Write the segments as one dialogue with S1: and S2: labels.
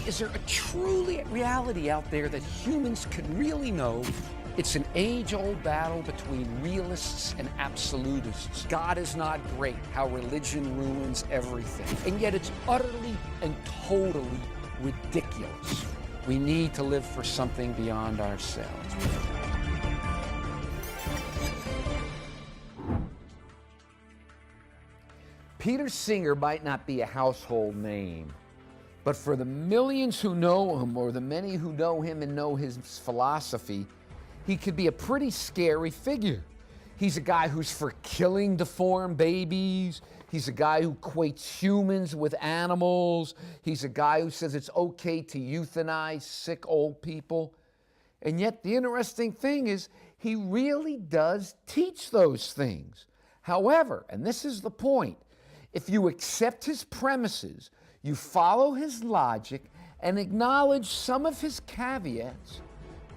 S1: Is there a truly reality out there that humans can really know? It's an age-old battle between realists and absolutists. God is not great, how religion ruins everything. And yet it's utterly and totally ridiculous. We need to live for something beyond ourselves. Peter Singer might not be a household name, but for the millions who know him, or the many who know him and know his philosophy, he could be a pretty scary figure. He's a guy who's for killing deformed babies. He's a guy who equates humans with animals. He's a guy who says it's okay to euthanize sick old people. And yet the interesting thing is he really does teach those things. However, and this is the point, if you accept his premises, you follow his logic, and acknowledge some of his caveats,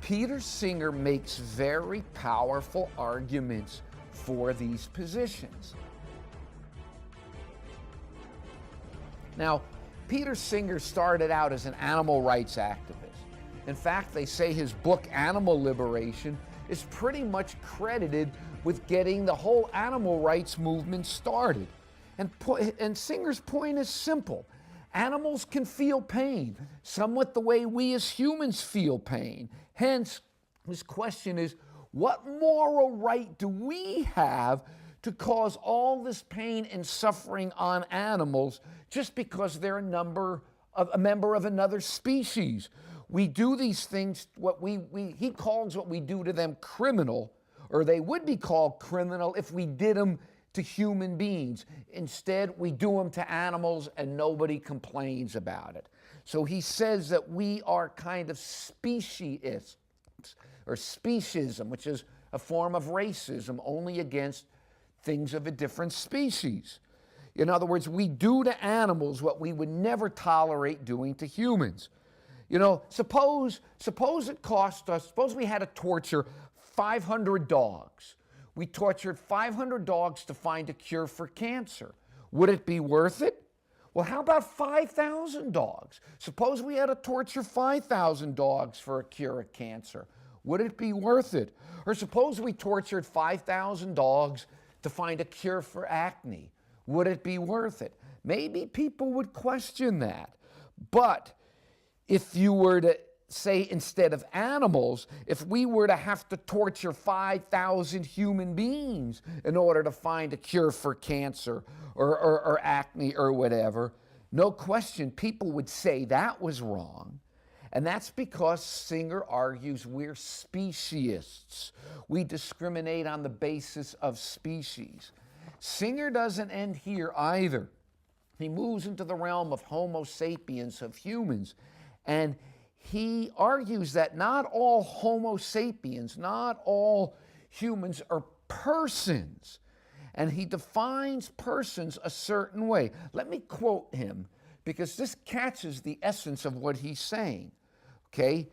S1: Peter Singer makes very powerful arguments for these positions. Now, Peter Singer started out as an animal rights activist. In fact, they say his book, Animal Liberation, is pretty much credited with getting the whole animal rights movement started. And Singer's point is simple. Animals can feel pain, somewhat the way we as humans feel pain. Hence, his question is, what moral right do we have to cause all this pain and suffering on animals just because they're a member of another species? We do these things, he calls what we do to them criminal, or they would be called criminal if we did them to human beings. Instead, we do them to animals and nobody complains about it. So he says that we are kind of speciesists, or speciesism, which is a form of racism only against things of a different species. In other words, we do to animals what we would never tolerate doing to humans. You know, suppose it cost us, suppose we had to torture 500 dogs. We tortured 500 dogs to find a cure for cancer. Would it be worth it? Well, how about 5,000 dogs? Suppose we had to torture 5,000 dogs for a cure of cancer. Would it be worth it? Or suppose we tortured 5,000 dogs to find a cure for acne. Would it be worth it? Maybe people would question that. But if you were to say, instead of animals, if we were to have to torture 5,000 human beings in order to find a cure for cancer or acne or whatever, no question, people would say that was wrong. And that's because Singer argues we're speciesists. We discriminate on the basis of species. Singer doesn't end here either. He moves into the realm of Homo sapiens, of humans, and he argues that not all Homo sapiens, not all humans are persons. And he defines persons a certain way. Let me quote him, because this catches the essence of what he's saying. Okay?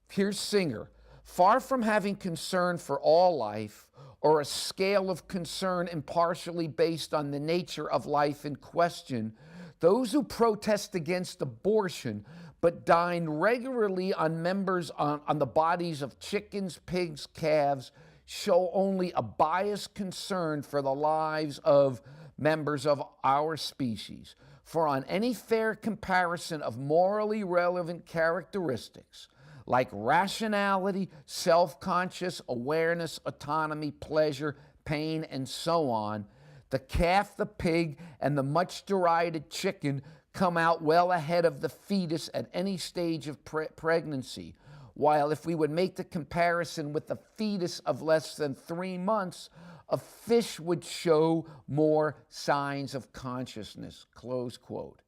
S1: Here's Singer. Far from having concern for all life, or a scale of concern impartially based on the nature of life in question, those who protest against abortion but dine regularly on the bodies of chickens, pigs, calves, show only a biased concern for the lives of members of our species. For on any fair comparison of morally relevant characteristics, like rationality, self-conscious awareness, autonomy, pleasure, pain, and so on, the calf, the pig, and the much derided chicken come out well ahead of the fetus at any stage of pregnancy, while if we would make the comparison with the fetus of less than 3 months, a fish would show more signs of consciousness, close quote.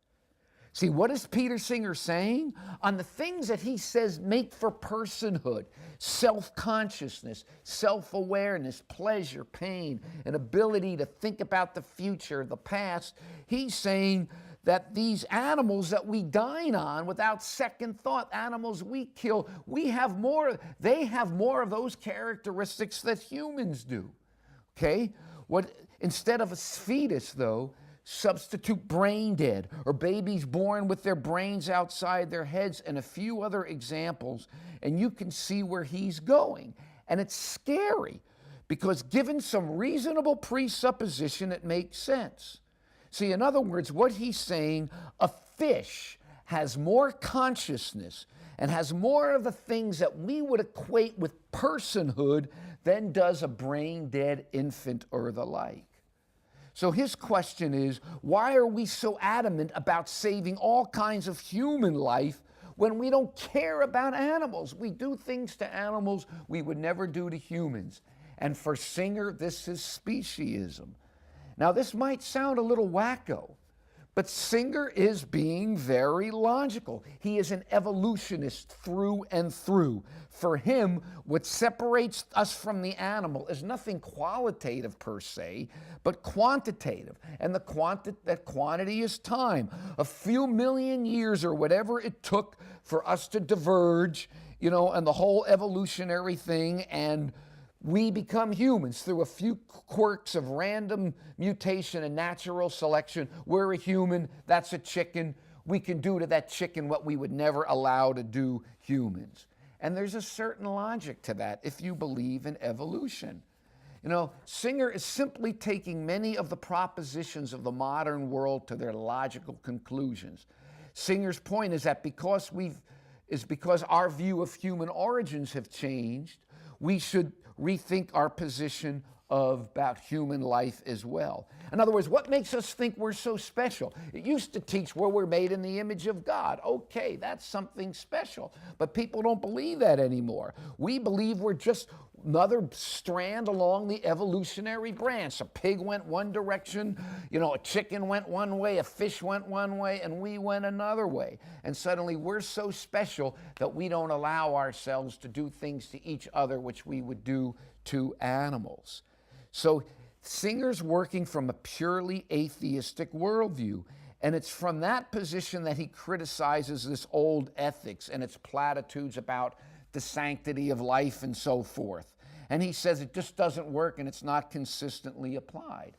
S1: See, what is Peter Singer saying? On the things that he says make for personhood, self-consciousness, self-awareness, pleasure, pain, an ability to think about the future, the past, he's saying that these animals that we dine on without second thought, animals we kill, they have more of those characteristics that humans do. Okay? Instead of a fetus, though, substitute brain dead, or babies born with their brains outside their heads, and a few other examples, and you can see where he's going. And it's scary, because given some reasonable presupposition, it makes sense. See, in other words, what he's saying, a fish has more consciousness and has more of the things that we would equate with personhood than does a brain-dead infant or the like. So his question is, why are we so adamant about saving all kinds of human life when we don't care about animals? We do things to animals we would never do to humans. And for Singer, this is speciesism. Now, this might sound a little wacko, but Singer is being very logical. He is an evolutionist through and through. For him, what separates us from the animal is nothing qualitative per se, but quantitative. And that quantity is time. A few million years or whatever it took for us to diverge, and the whole evolutionary thing, and we become humans through a few quirks of random mutation and natural selection. We're a human, that's a chicken. We can do to that chicken what we would never allow to do humans. And there's a certain logic to that if you believe in evolution. Singer is simply taking many of the propositions of the modern world to their logical conclusions. Singer's point is that because our view of human origins have changed, we should rethink our position about human life as well. In other words, what makes us think we're so special? It used to teach where we're made in the image of God. Okay, that's something special. But people don't believe that anymore. We believe we're just another strand along the evolutionary branch. A pig went one direction, a chicken went one way, a fish went one way, and we went another way. And suddenly we're so special that we don't allow ourselves to do things to each other which we would do to animals. So Singer's working from a purely atheistic worldview. And it's from that position that he criticizes this old ethics and its platitudes about the sanctity of life and so forth. And he says it just doesn't work and it's not consistently applied.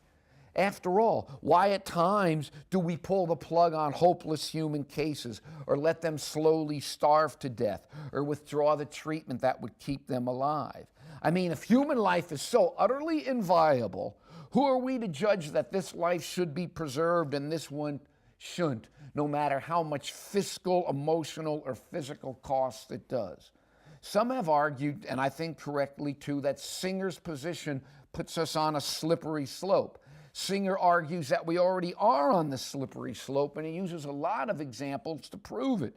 S1: After all, why at times do we pull the plug on hopeless human cases, or let them slowly starve to death, or withdraw the treatment that would keep them alive? I mean, if human life is so utterly inviolable, who are we to judge that this life should be preserved and this one shouldn't, no matter how much fiscal, emotional, or physical cost it does? Some have argued, and I think correctly too, that Singer's position puts us on a slippery slope. Singer argues that we already are on the slippery slope, and he uses a lot of examples to prove it.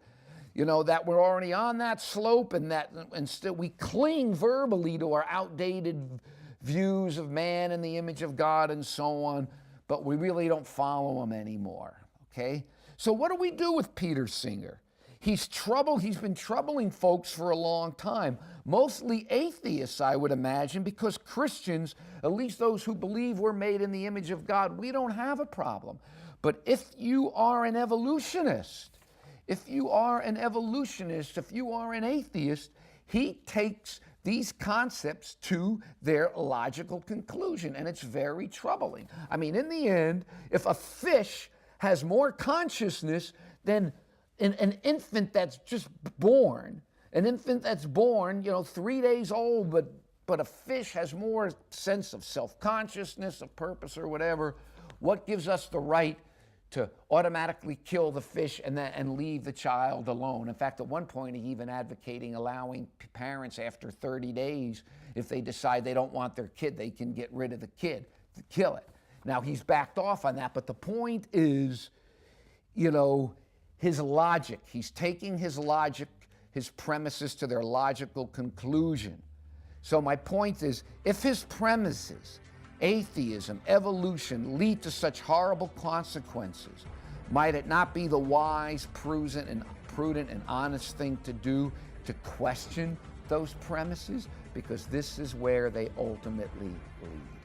S1: That we're already on that slope, and that instead we cling verbally to our outdated views of man in the image of God and so on, but we really don't follow him anymore, okay? So what do we do with Peter Singer? He's been troubling folks for a long time, mostly atheists, I would imagine, because Christians, at least those who believe we're made in the image of God, we don't have a problem. But if you are an evolutionist, if you are an atheist, he takes these concepts to their logical conclusion, and it's very troubling. I mean, in the end, if a fish has more consciousness than an infant that's just born, 3 days old, but a fish has more sense of self-consciousness, of purpose or whatever, what gives us the right to automatically kill the fish and leave the child alone? In fact, at one point, he even advocating allowing parents after 30 days, if they decide they don't want their kid, they can get rid of the kid, to kill it. Now, he's backed off on that, but the point is, his logic. He's taking his logic, his premises to their logical conclusion. So my point is, if his premises, atheism, evolution, lead to such horrible consequences, might it not be the wise, prudent, and honest thing to do to question those premises? Because this is where they ultimately lead.